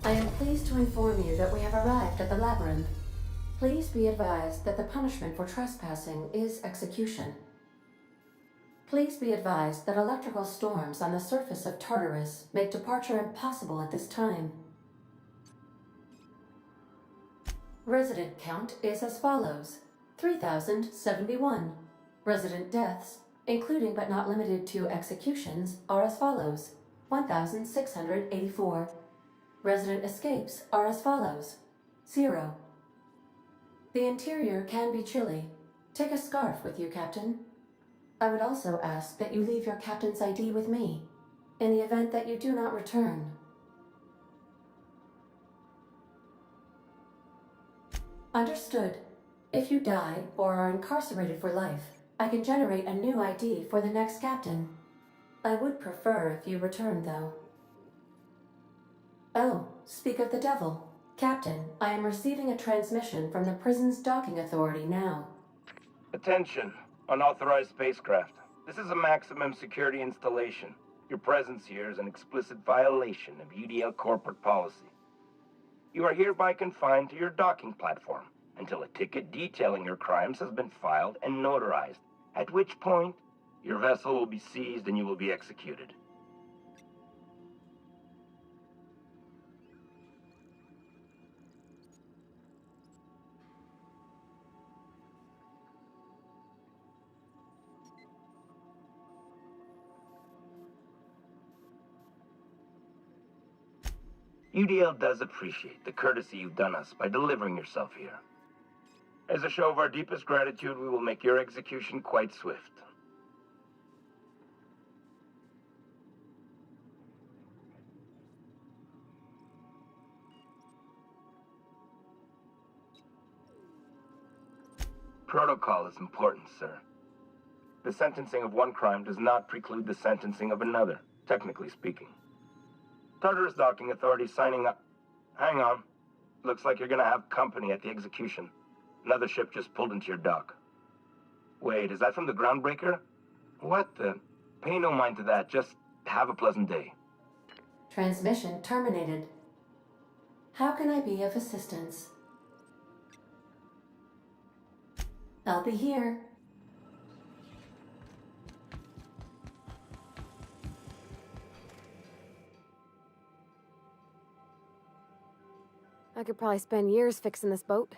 I am pleased to inform you that we have arrived at the labyrinth. Please be advised that the punishment for trespassing is execution. Please be advised that electrical storms on the surface of Tartarus make departure impossible at this time. Resident count is as follows: 3,071. Resident deaths, including but not limited to executions, are as follows: 1,684. Resident escapes are as follows: 0. The interior can be chilly. Take a scarf with you, Captain. I would also ask that you leave your captain's ID with me, in the event that you do not return. Understood. If you die or are incarcerated for life, I can generate a new ID for the next captain. I would prefer if you return, though. Oh, speak of the devil. Captain, I am receiving a transmission from the prison's docking authority now. Attention, unauthorized spacecraft. This is a maximum security installation. Your presence here is an explicit violation of UDL corporate policy. You are hereby confined to your docking platform until a ticket detailing your crimes has been filed and notarized, at which point your vessel will be seized and you will be executed. UDL does appreciate the courtesy you've done us by delivering yourself here. As a show of our deepest gratitude, we will make your execution quite swift. Protocol is important, sir. The sentencing of one crime does not preclude the sentencing of another, technically speaking. Tartarus Docking Authority signing up. Hang on. Looks like you're gonna have company at the execution. Another ship just pulled into your dock. Wait, is that from the Groundbreaker? What the? Pay no mind to that. Just have a pleasant day. Transmission terminated. How can I be of assistance? I'll be here. I could probably spend years fixing this boat.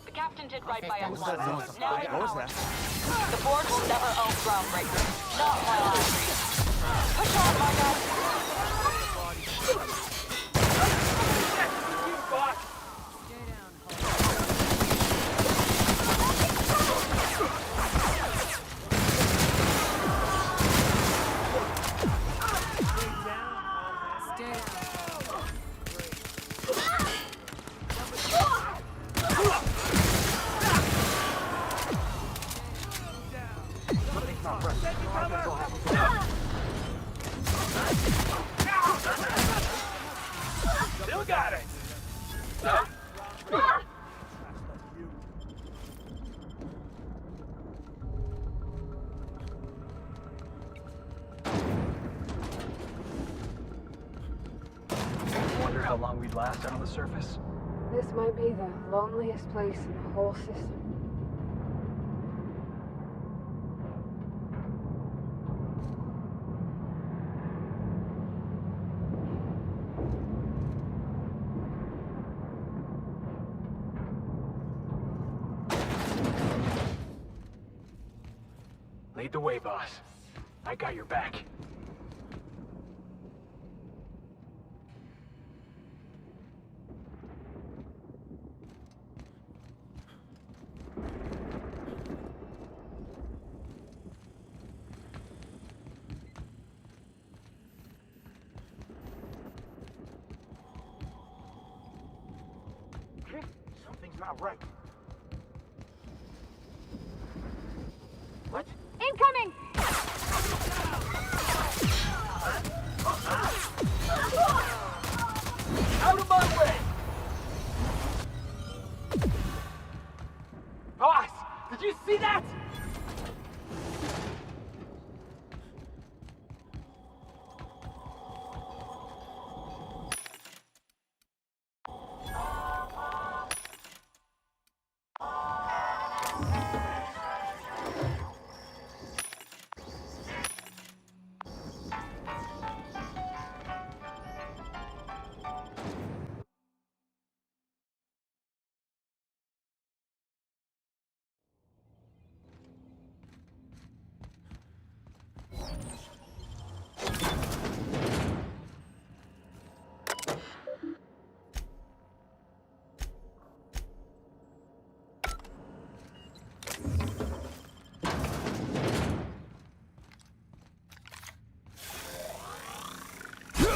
The captain did right by us. What Now was it's that? ours. The board will never own Groundbreaker. Not while I breathe. Push on, my guy. Still got it! Wonder how long we'd last on the surface. This might be the loneliest place in the whole system. Lead the way, boss. I got your back. Something's not right. What? Incoming! Out of my way! Boss! Did you see that?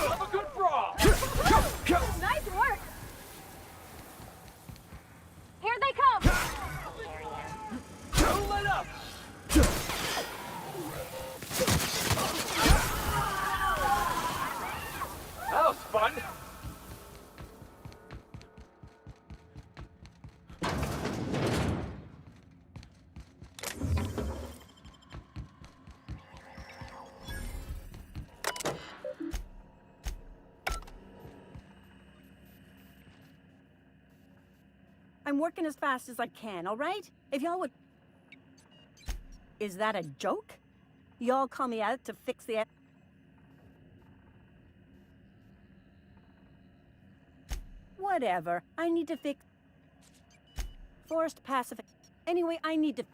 Have a good brawl! Nice work! Here they come! Don't let up! That was fun! I'm working as fast as I can, all right? If y'all would... Is that a joke? Y'all call me out to fix the... Whatever. I need to fix... Forced pacific... Anyway, I need to...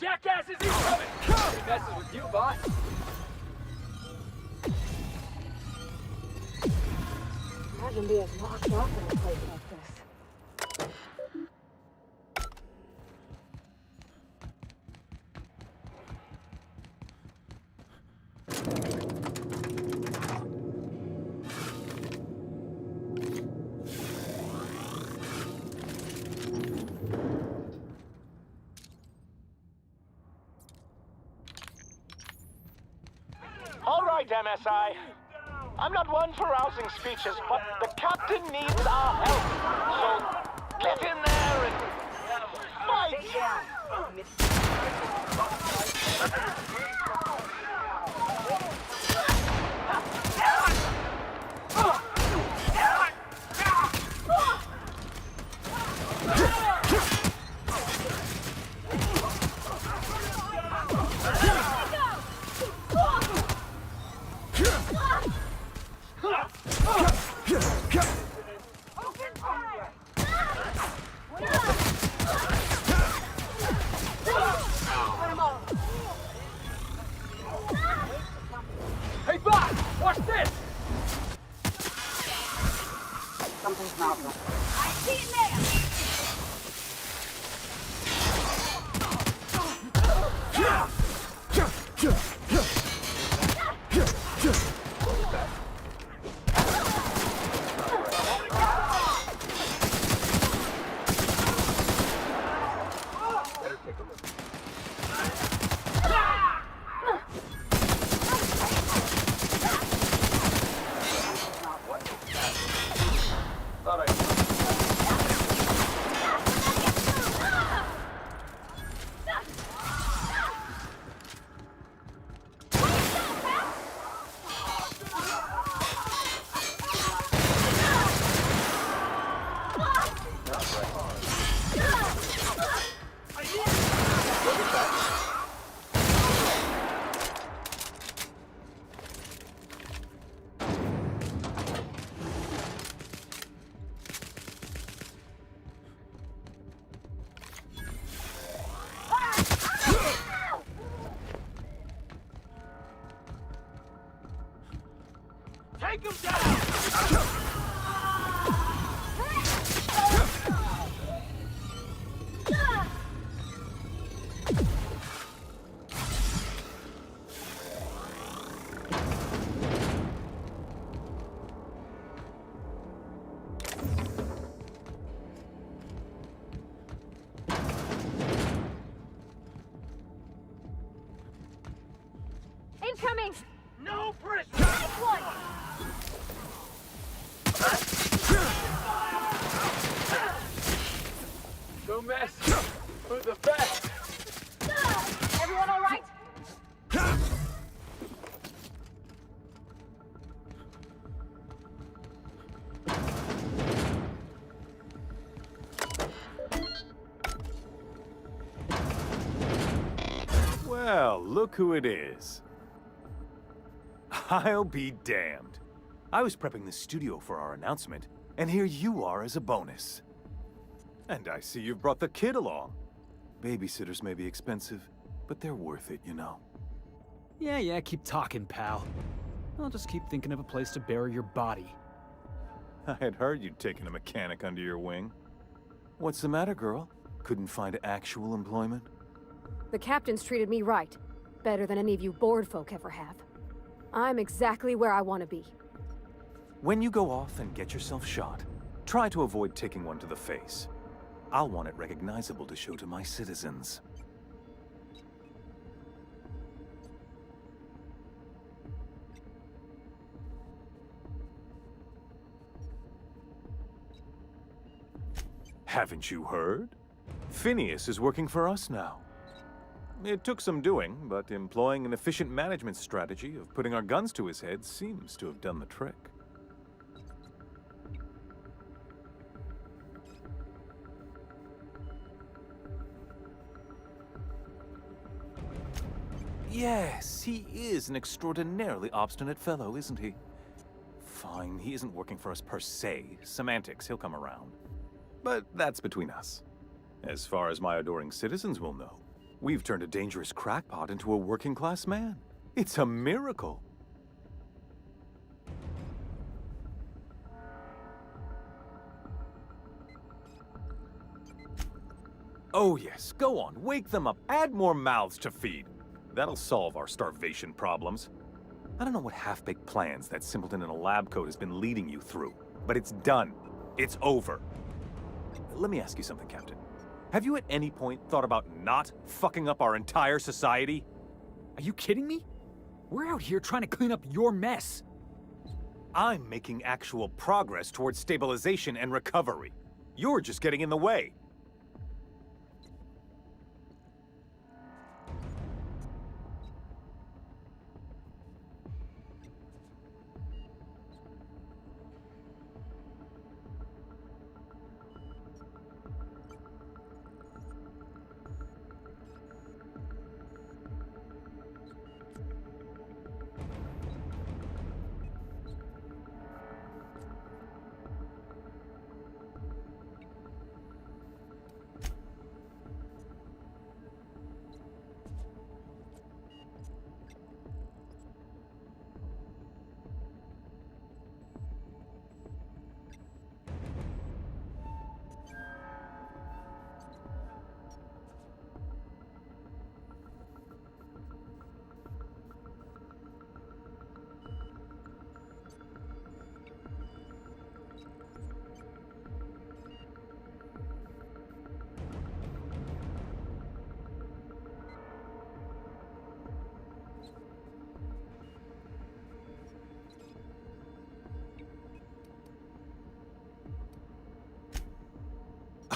Jackass is incoming! He messes with you, boss. Imagine being locked up in a place like this. All right, MSI. I'm not one for rousing speeches, but the captain needs our help. So get in there and fight! Hey, boss! Watch this! Something's not right. I see it there! Thought I Take him down! Incoming! No pressure! One! Gomez, for the best! Everyone all right? Well, look who it is. I'll be damned. I was prepping the studio for our announcement, and here you are as a bonus. And I see you've brought the kid along. Babysitters may be expensive, but they're worth it, you know. Yeah, keep talking, pal. I'll just keep thinking of a place to bury your body. I had heard you'd taken a mechanic under your wing. What's the matter, girl? Couldn't find actual employment? The captain's treated me right. Better than any of you bored folk ever have. I'm exactly where I want to be. When you go off and get yourself shot, try to avoid taking one to the face. I'll want it recognizable to show to my citizens. Haven't you heard? Phineas is working for us now. It took some doing, but employing an efficient management strategy of putting our guns to his head seems to have done the trick. Yes, he is an extraordinarily obstinate fellow, isn't he? Fine, he isn't working for us per se. Semantics, he'll come around. But that's between us. As far as my adoring citizens will know, we've turned a dangerous crackpot into a working-class man. It's a miracle. Oh yes, go on, wake them up, add more mouths to feed. That'll solve our starvation problems. I don't know what half-baked plans that simpleton in a lab coat has been leading you through, but it's done. It's over. Let me ask you something, Captain. Have you at any point thought about not fucking up our entire society? Are you kidding me? We're out here trying to clean up your mess. I'm making actual progress towards stabilization and recovery. You're just getting in the way.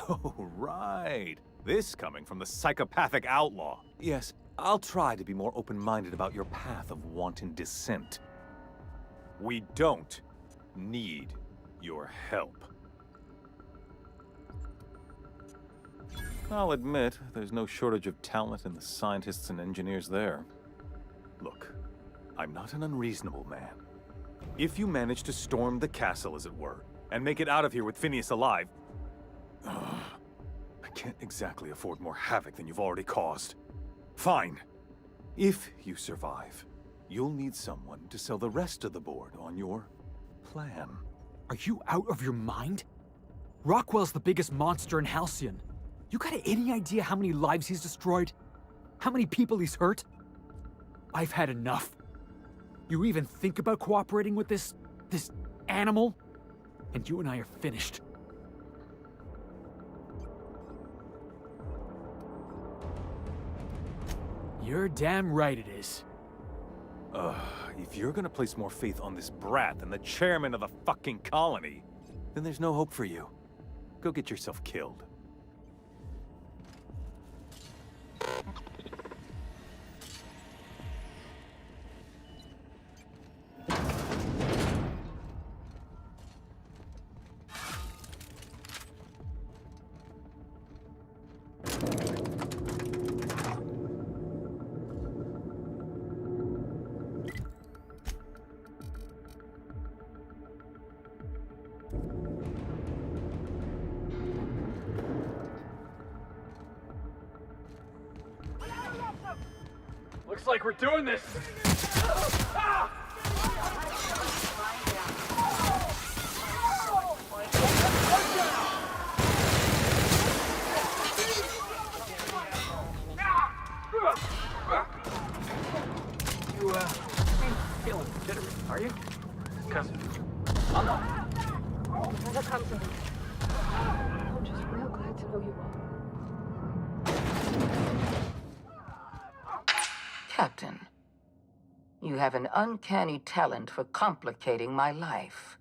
Oh, right. This coming from the psychopathic outlaw. Yes, I'll try to be more open-minded about your path of wanton dissent. We don't need your help. I'll admit, there's no shortage of talent in the scientists and engineers there. Look, I'm not an unreasonable man. If you manage to storm the castle, as it were, and make it out of here with Phineas alive, I can't exactly afford more havoc than you've already caused. Fine. If you survive, you'll need someone to sell the rest of the board on your plan? Are you out of your mind? Rockwell's the biggest monster in Halcyon. You got any idea how many lives he's destroyed? How many people he's hurt? I've had enough. You even think about cooperating with this animal? And you and I are finished. You're damn right it is. If you're gonna place more faith on this brat than the chairman of the fucking colony, then there's no hope for you. Go get yourself killed. Looks like we're doing this. You, feeling jittery, are you? Because I'm not. Never come to me. I'm just real glad to know you all. Captain, you have an uncanny talent for complicating my life.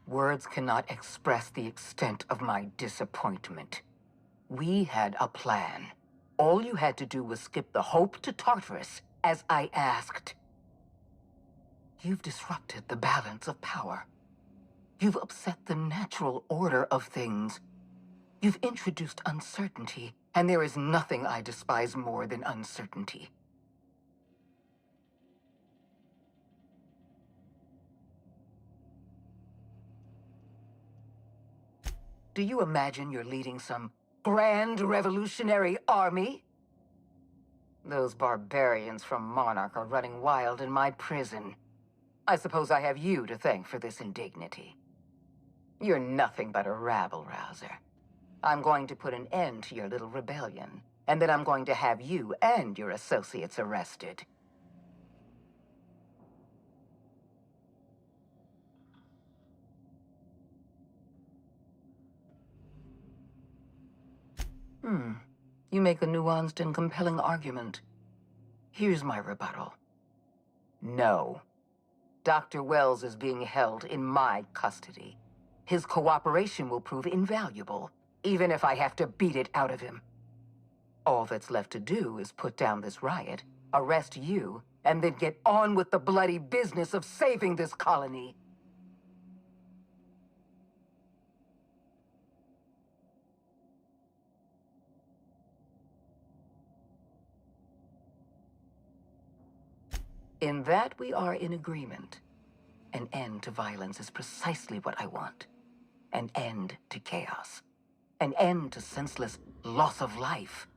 Words cannot express the extent of my disappointment. We had a plan. All you had to do was skip the Hope to Tartarus, as I asked. You've disrupted the balance of power. You've upset the natural order of things. You've introduced uncertainty, and there is nothing I despise more than uncertainty. Do you imagine you're leading some grand revolutionary army? Those barbarians from Monarch are running wild in my prison. I suppose I have you to thank for this indignity. You're nothing but a rabble-rouser. I'm going to put an end to your little rebellion, and then I'm going to have you and your associates arrested. You make a nuanced and compelling argument. Here's my rebuttal. No. Dr. Wells is being held in my custody. His cooperation will prove invaluable, even if I have to beat it out of him. All that's left to do is put down this riot, arrest you, and then get on with the bloody business of saving this colony. In that we are in agreement. An end to violence is precisely what I want. An end to chaos. An end to senseless loss of life.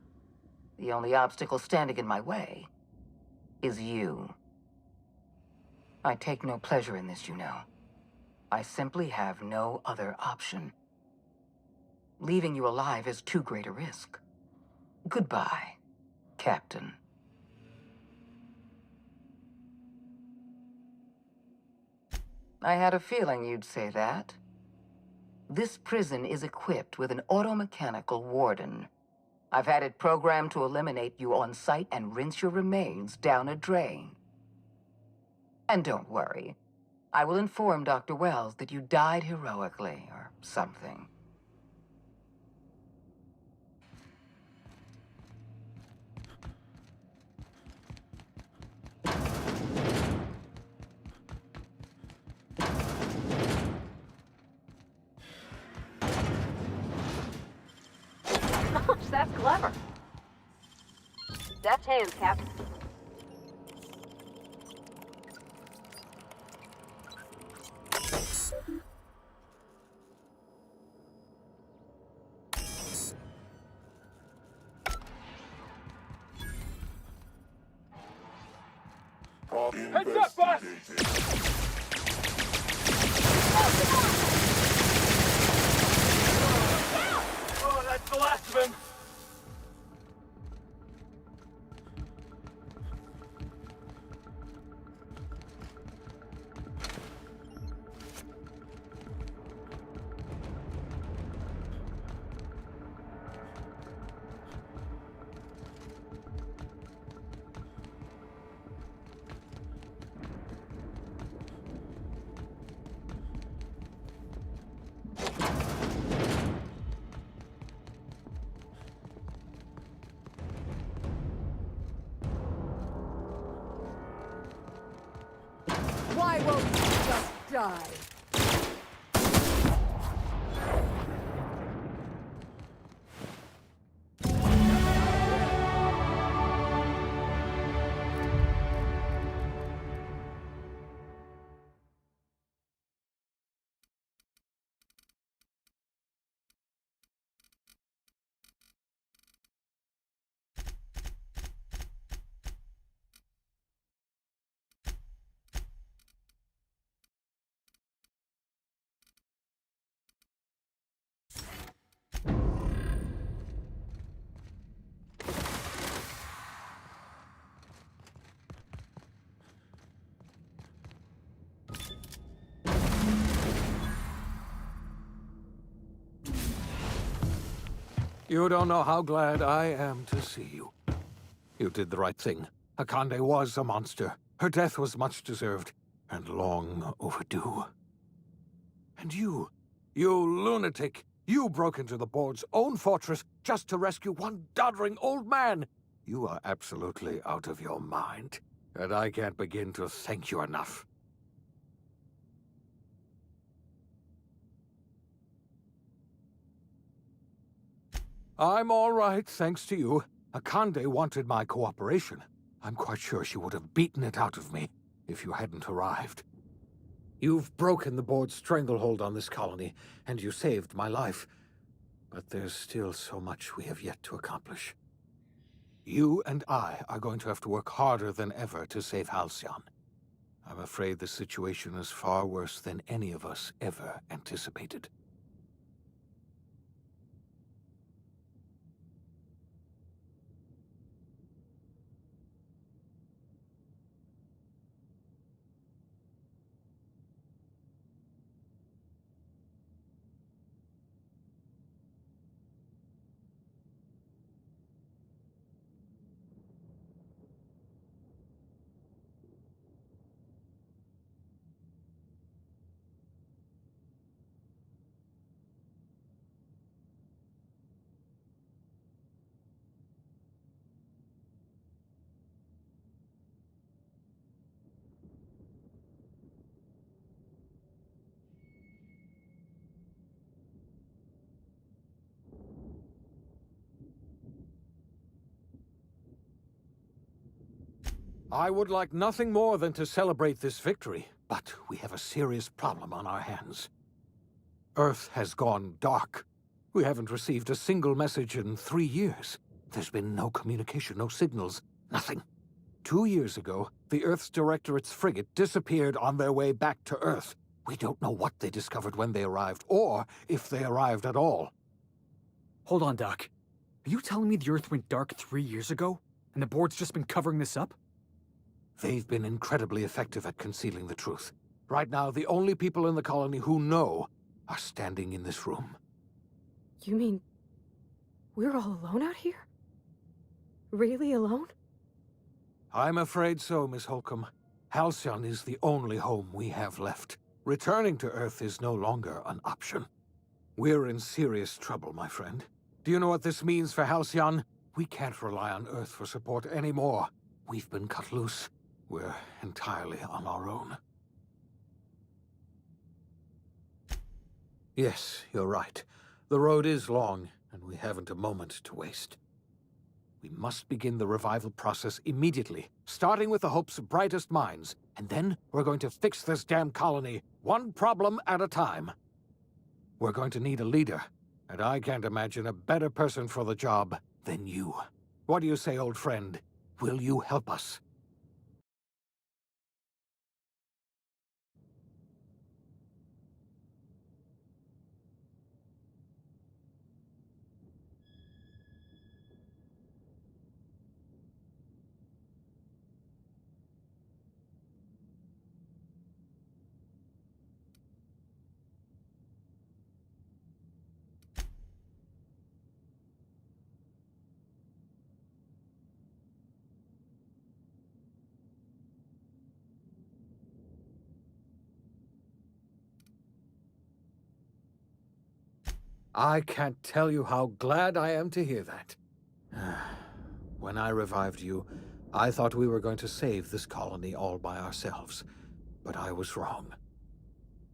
The only obstacle standing in my way is you. I take no pleasure in this, you know. I simply have no other option. Leaving you alive is too great a risk. Goodbye, Captain. I had a feeling you'd say that. This prison is equipped with an automechanical warden. I've had it programmed to eliminate you on sight and rinse your remains down a drain. And don't worry. I will inform Dr. Wells that you died heroically, or something. That's clever. That's hands, Captain. Heads up, boss! Oh, that's the last of him! Why won't you just die? You don't know how glad I am to see you. You did the right thing. Akande was a monster. Her death was much deserved, and long overdue. And you lunatic, you broke into the board's own fortress just to rescue one doddering old man. You are absolutely out of your mind, and I can't begin to thank you enough. I'm all right, thanks to you. Akande wanted my cooperation. I'm quite sure she would have beaten it out of me if you hadn't arrived. You've broken the board's stranglehold on this colony, and you saved my life. But there's still so much we have yet to accomplish. You and I are going to have to work harder than ever to save Halcyon. I'm afraid the situation is far worse than any of us ever anticipated. I would like nothing more than to celebrate this victory, but we have a serious problem on our hands. Earth has gone dark. We haven't received a single message in 3 years. There's been no communication, no signals, nothing. 2 years ago, the Earth's Directorate's frigate disappeared on their way back to Earth. We don't know what they discovered when they arrived, or if they arrived at all. Hold on, Doc. Are you telling me the Earth went dark 3 years ago, and the board's just been covering this up? They've been incredibly effective at concealing the truth. Right now, the only people in the colony who know are standing in this room. You mean we're all alone out here? Really alone? I'm afraid so, Miss Holcomb. Halcyon is the only home we have left. Returning to Earth is no longer an option. We're in serious trouble, my friend. Do you know what this means for Halcyon? We can't rely on Earth for support anymore. We've been cut loose. We're entirely on our own. Yes, you're right. The road is long, and we haven't a moment to waste. We must begin the revival process immediately, starting with the Hope's brightest minds, and then we're going to fix this damn colony, one problem at a time. We're going to need a leader, and I can't imagine a better person for the job than you. What do you say, old friend? Will you help us? I can't tell you how glad I am to hear that. When I revived you, I thought we were going to save this colony all by ourselves, but I was wrong.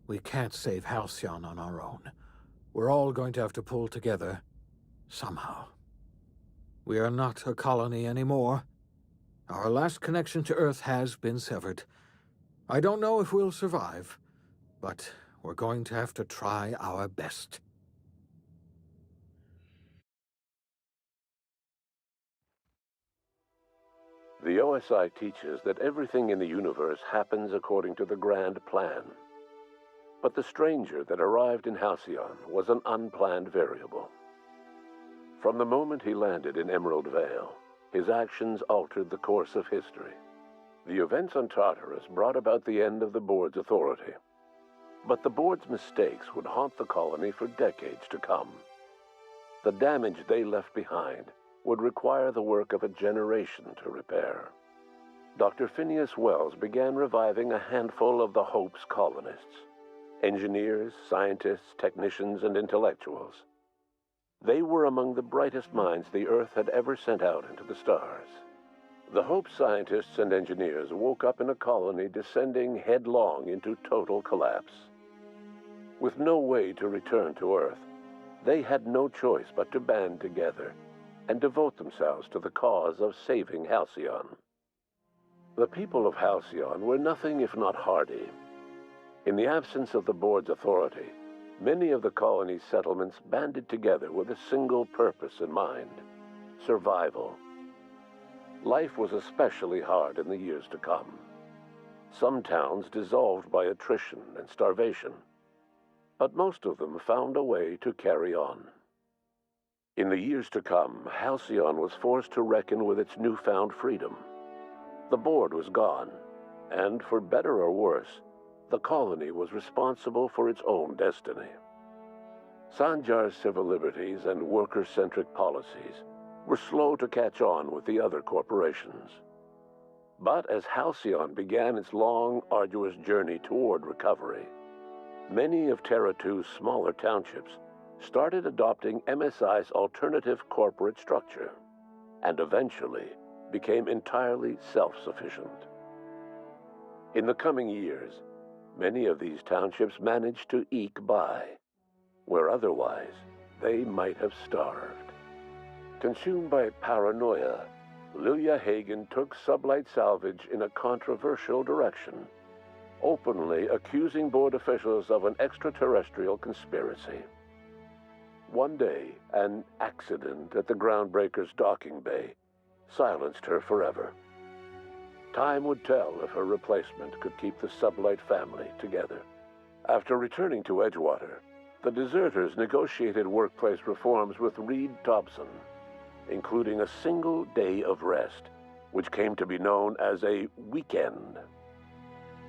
We can't save Halcyon on our own. We're all going to have to pull together, somehow. We are not a colony anymore. Our last connection to Earth has been severed. I don't know if we'll survive, but we're going to have to try our best. The OSI teaches that everything in the universe happens according to the grand plan. But the stranger that arrived in Halcyon was an unplanned variable. From the moment he landed in Emerald Vale, his actions altered the course of history. The events on Tartarus brought about the end of the board's authority. But the board's mistakes would haunt the colony for decades to come. The damage they left behind would require the work of a generation to repair. Dr. Phineas Wells began reviving a handful of the Hope's colonists. Engineers, scientists, technicians, and intellectuals. They were among the brightest minds the Earth had ever sent out into the stars. The Hope scientists and engineers woke up in a colony descending headlong into total collapse. With no way to return to Earth, they had no choice but to band together and devote themselves to the cause of saving Halcyon. The people of Halcyon were nothing if not hardy. In the absence of the board's authority, many of the colony's settlements banded together with a single purpose in mind: survival. Life was especially hard in the years to come. Some towns dissolved by attrition and starvation, but most of them found a way to carry on. In the years to come, Halcyon was forced to reckon with its newfound freedom. The board was gone, and for better or worse, the colony was responsible for its own destiny. Sanjar's civil liberties and worker-centric policies were slow to catch on with the other corporations. But as Halcyon began its long, arduous journey toward recovery, many of Terra 2's smaller townships started adopting MSI's alternative corporate structure, and eventually became entirely self-sufficient. In the coming years, many of these townships managed to eke by, where otherwise they might have starved. Consumed by paranoia, Lilia Hagen took Sublight Salvage in a controversial direction, openly accusing board officials of an extraterrestrial conspiracy. One day, an accident at the Groundbreaker's docking bay silenced her forever. Time would tell if her replacement could keep the Sublight family together. After returning to Edgewater, the deserters negotiated workplace reforms with Reed Thompson, including a single day of rest, which came to be known as a weekend.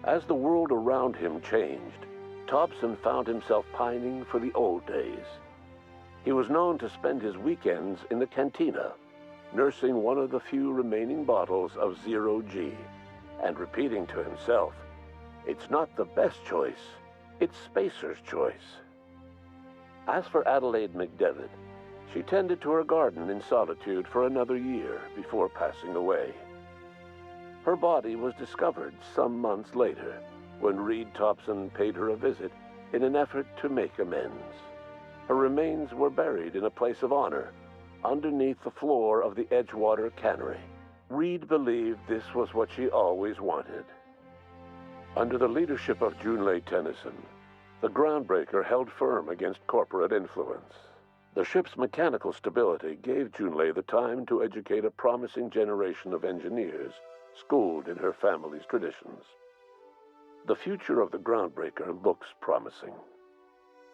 As the world around him changed, Thompson found himself pining for the old days. He was known to spend his weekends in the cantina, nursing one of the few remaining bottles of Zero G, and repeating to himself, "It's not the best choice, it's Spacer's choice." As for Adelaide McDevitt, she tended to her garden in solitude for another year before passing away. Her body was discovered some months later, when Reed Thompson paid her a visit in an effort to make amends. Her remains were buried in a place of honor, underneath the floor of the Edgewater Cannery. Reed believed this was what she always wanted. Under the leadership of Junlei Tennyson, the Groundbreaker held firm against corporate influence. The ship's mechanical stability gave Junlei the time to educate a promising generation of engineers schooled in her family's traditions. The future of the Groundbreaker looks promising.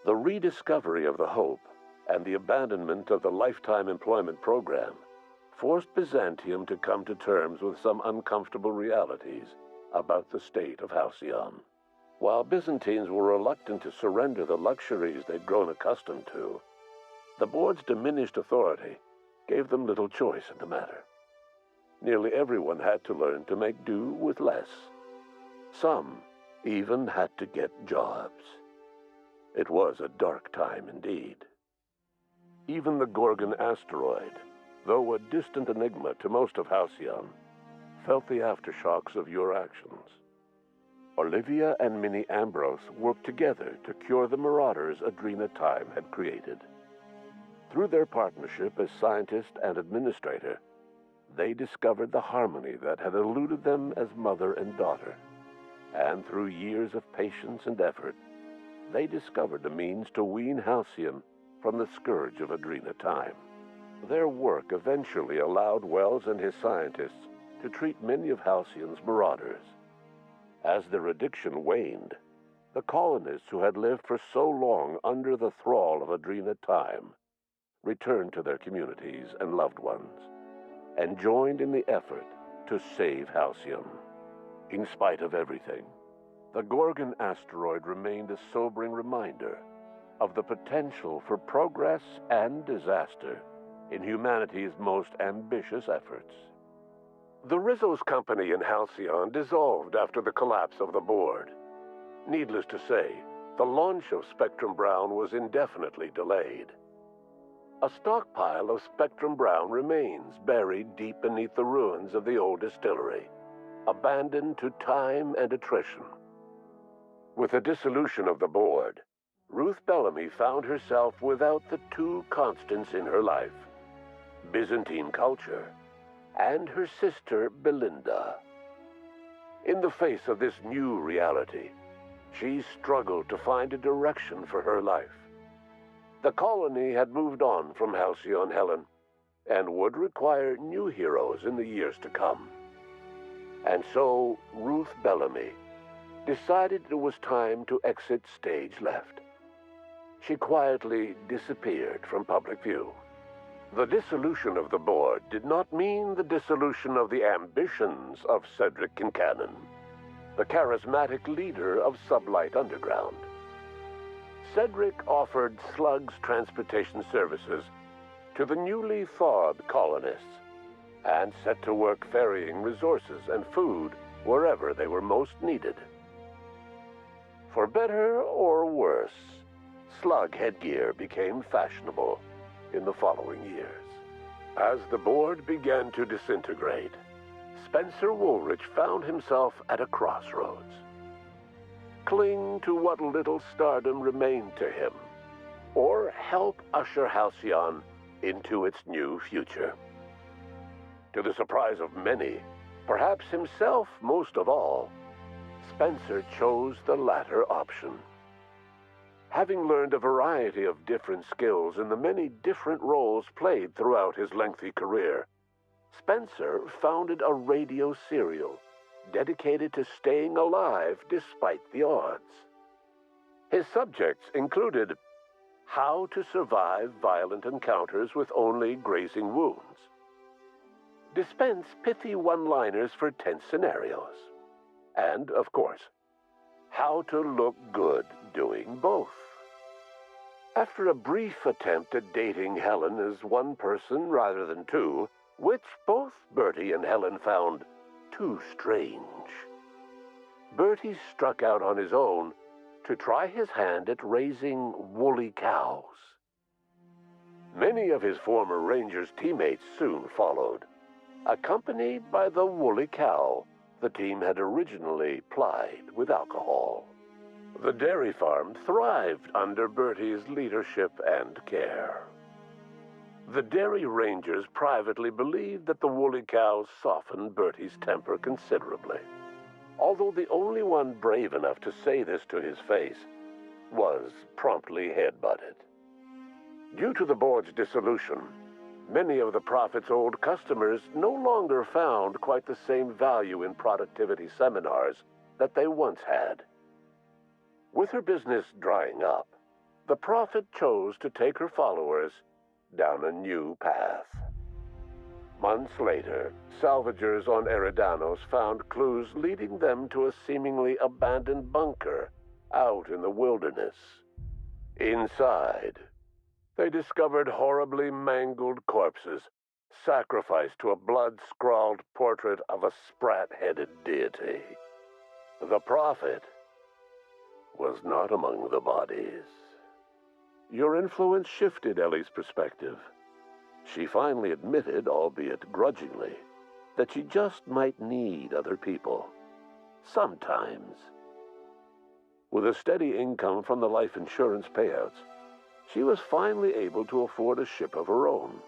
The rediscovery of the Hope and the abandonment of the Lifetime Employment Program forced Byzantium to come to terms with some uncomfortable realities about the state of Halcyon. While Byzantines were reluctant to surrender the luxuries they'd grown accustomed to, the board's diminished authority gave them little choice in the matter. Nearly everyone had to learn to make do with less. Some even had to get jobs. It was a dark time indeed. Even the Gorgon asteroid, though a distant enigma to most of Halcyon, felt the aftershocks of your actions. Olivia and Minnie Ambrose worked together to cure the marauders Adrena Time had created. Through their partnership as scientist and administrator, they discovered the harmony that had eluded them as mother and daughter. And through years of patience and effort, they discovered the means to wean Halcyon from the scourge of Adrena Time. Their work eventually allowed Wells and his scientists to treat many of Halcyon's marauders. As their addiction waned, the colonists who had lived for so long under the thrall of Adrena Time returned to their communities and loved ones, and joined in the effort to save Halcyon. In spite of everything, the Gorgon asteroid remained a sobering reminder of the potential for progress and disaster in humanity's most ambitious efforts. The Rizzo's company in Halcyon dissolved after the collapse of the board. Needless to say, the launch of Spectrum Brown was indefinitely delayed. A stockpile of Spectrum Brown remains buried deep beneath the ruins of the old distillery, abandoned to time and attrition. With the dissolution of the board, Ruth Bellamy found herself without the two constants in her life: Byzantine culture and her sister Belinda. In the face of this new reality, she struggled to find a direction for her life. The colony had moved on from Halcyon Helen and would require new heroes in the years to come. And so Ruth Bellamy decided it was time to exit stage left. She quietly disappeared from public view. The dissolution of the board did not mean the dissolution of the ambitions of Cedric Kincannon, the charismatic leader of Sublight Underground. Cedric offered Slug's transportation services to the newly thawed colonists and set to work ferrying resources and food wherever they were most needed. For better or worse, Slug headgear became fashionable in the following years. As the board began to disintegrate, Spencer Woolrich found himself at a crossroads. Cling to what little stardom remained to him, or help usher Halcyon into its new future. To the surprise of many, perhaps himself most of all, Spencer chose the latter option. Having learned a variety of different skills in the many different roles played throughout his lengthy career, Spencer founded a radio serial dedicated to staying alive despite the odds. His subjects included how to survive violent encounters with only grazing wounds, dispense pithy one-liners for tense scenarios, and, of course, how to look good doing both. After a brief attempt at dating Helen as one person rather than two, which both Bertie and Helen found too strange, Bertie struck out on his own to try his hand at raising woolly cows. Many of his former Rangers teammates soon followed, accompanied by the woolly cow the team had originally plied with alcohol. The dairy farm thrived under Bertie's leadership and care. The Dairy Rangers privately believed that the woolly cows softened Bertie's temper considerably, although the only one brave enough to say this to his face was promptly headbutted. Due to the board's dissolution, many of the Prophet's old customers no longer found quite the same value in productivity seminars that they once had. With her business drying up, the Prophet chose to take her followers down a new path. Months later, salvagers on Eridanos found clues leading them to a seemingly abandoned bunker out in the wilderness. Inside, they discovered horribly mangled corpses, sacrificed to a blood-scrawled portrait of a sprat-headed deity. The Prophet was not among the bodies. your influence shifted Ellie's perspective. She finally admitted, albeit grudgingly, that she just might need other people. Sometimes. With a steady income from the life insurance payouts, she was finally able to afford a ship of her own.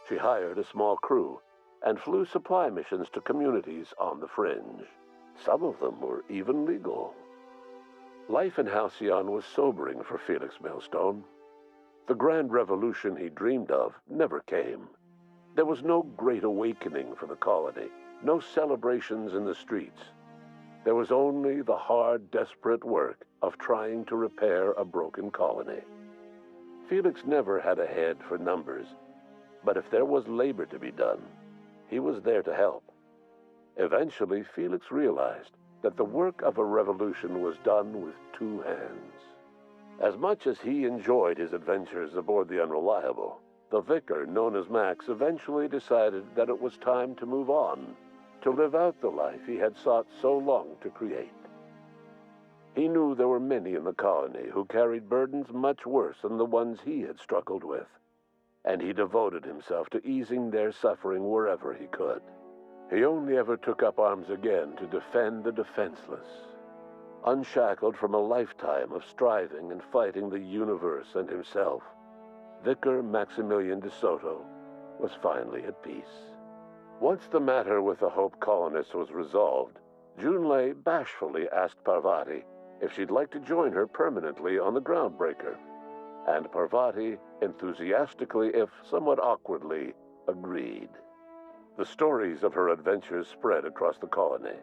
She hired a small crew and flew supply missions to communities on the fringe. Some of them were even legal. Life in Halcyon was sobering for Felix Millstone. The grand revolution he dreamed of never came. There was no great awakening for the colony, no celebrations in the streets. There was only the hard, desperate work of trying to repair a broken colony. Felix never had a head for numbers, but if there was labor to be done, he was there to help. Eventually, Felix realized that the work of a revolution was done with two hands. As much as he enjoyed his adventures aboard the Unreliable, the vicar, known as Max, eventually decided that it was time to move on, to live out the life he had sought so long to create. He knew there were many in the colony who carried burdens much worse than the ones he had struggled with, and he devoted himself to easing their suffering wherever he could. He only ever took up arms again to defend the defenseless. Unshackled from a lifetime of striving and fighting the universe and himself, Vicar Maximilian de Soto was finally at peace. Once the matter with the Hope colonists was resolved, Junlei bashfully asked Parvati if she'd like to join her permanently on the Groundbreaker, and Parvati enthusiastically, if somewhat awkwardly, agreed. The stories of her adventures spread across the colony,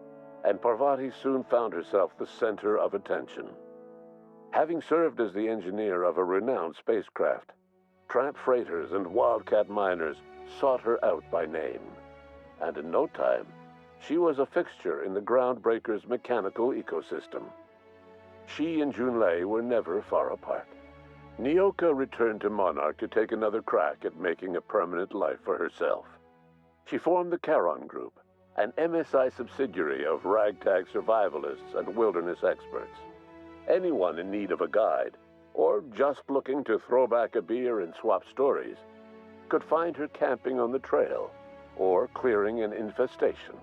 and Parvati soon found herself the center of attention. Having served as the engineer of a renowned spacecraft, tramp freighters and wildcat miners sought her out by name, and in no time, she was a fixture in the Groundbreaker's mechanical ecosystem. She and Junlei were never far apart. Nyoka returned to Monarch to take another crack at making a permanent life for herself. She formed the Charon Group, an MSI subsidiary of ragtag survivalists and wilderness experts. Anyone in need of a guide, or just looking to throw back a beer and swap stories, could find her camping on the trail, or clearing an infestation.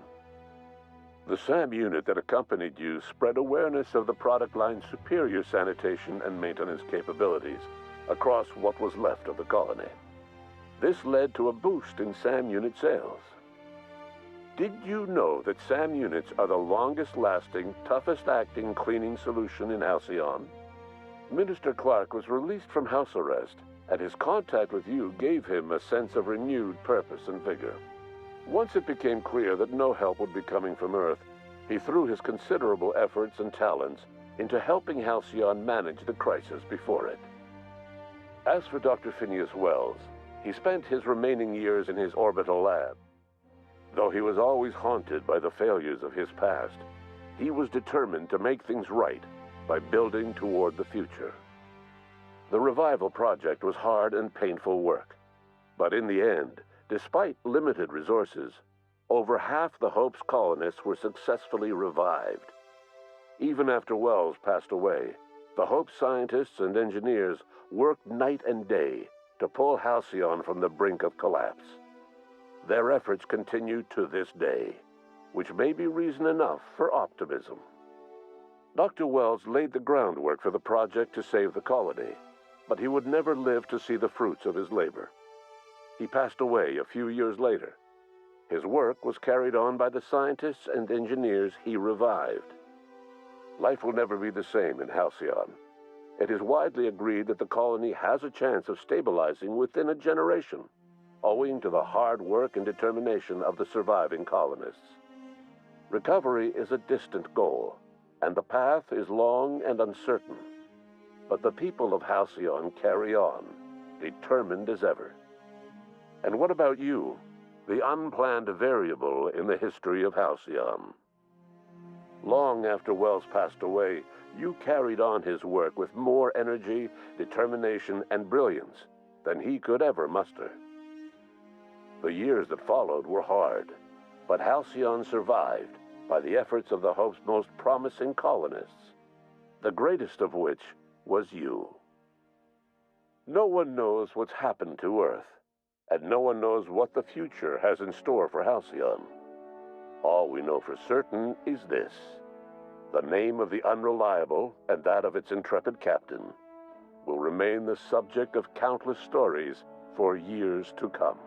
The SAM unit that accompanied you spread awareness of the product line's superior sanitation and maintenance capabilities across what was left of the colony. This led to a boost in SAM unit sales. Did you know that SAM units are the longest-lasting, toughest-acting cleaning solution in Halcyon? Minister Clark was released from house arrest, and his contact with you gave him a sense of renewed purpose and vigor. Once it became clear that no help would be coming from Earth, he threw his considerable efforts and talents into helping Halcyon manage the crisis before it. As for Dr. Phineas Wells, he spent his remaining years in his orbital lab. Though he was always haunted by the failures of his past, he was determined to make things right by building toward the future. The revival project was hard and painful work, but in the end, despite limited resources, over half the Hope's colonists were successfully revived. Even after Wells passed away, the Hope scientists and engineers worked night and day to pull Halcyon from the brink of collapse. Their efforts continue to this day, which may be reason enough for optimism. Dr. Wells laid the groundwork for the project to save the colony, but he would never live to see the fruits of his labor. He passed away a few years later. His work was carried on by the scientists and engineers he revived. Life will never be the same in Halcyon. It is widely agreed that the colony has a chance of stabilizing within a generation, owing to the hard work and determination of the surviving colonists. Recovery is a distant goal, and the path is long and uncertain. But the people of Halcyon carry on, determined as ever. And what about you, the unplanned variable in the history of Halcyon? Long after Wells passed away, you carried on his work with more energy, determination, and brilliance than he could ever muster. The years that followed were hard, but Halcyon survived by the efforts of the Hope's most promising colonists, the greatest of which was you. No one knows what's happened to Earth, and no one knows what the future has in store for Halcyon. All we know for certain is this: the name of the Unreliable and that of its intrepid captain will remain the subject of countless stories for years to come.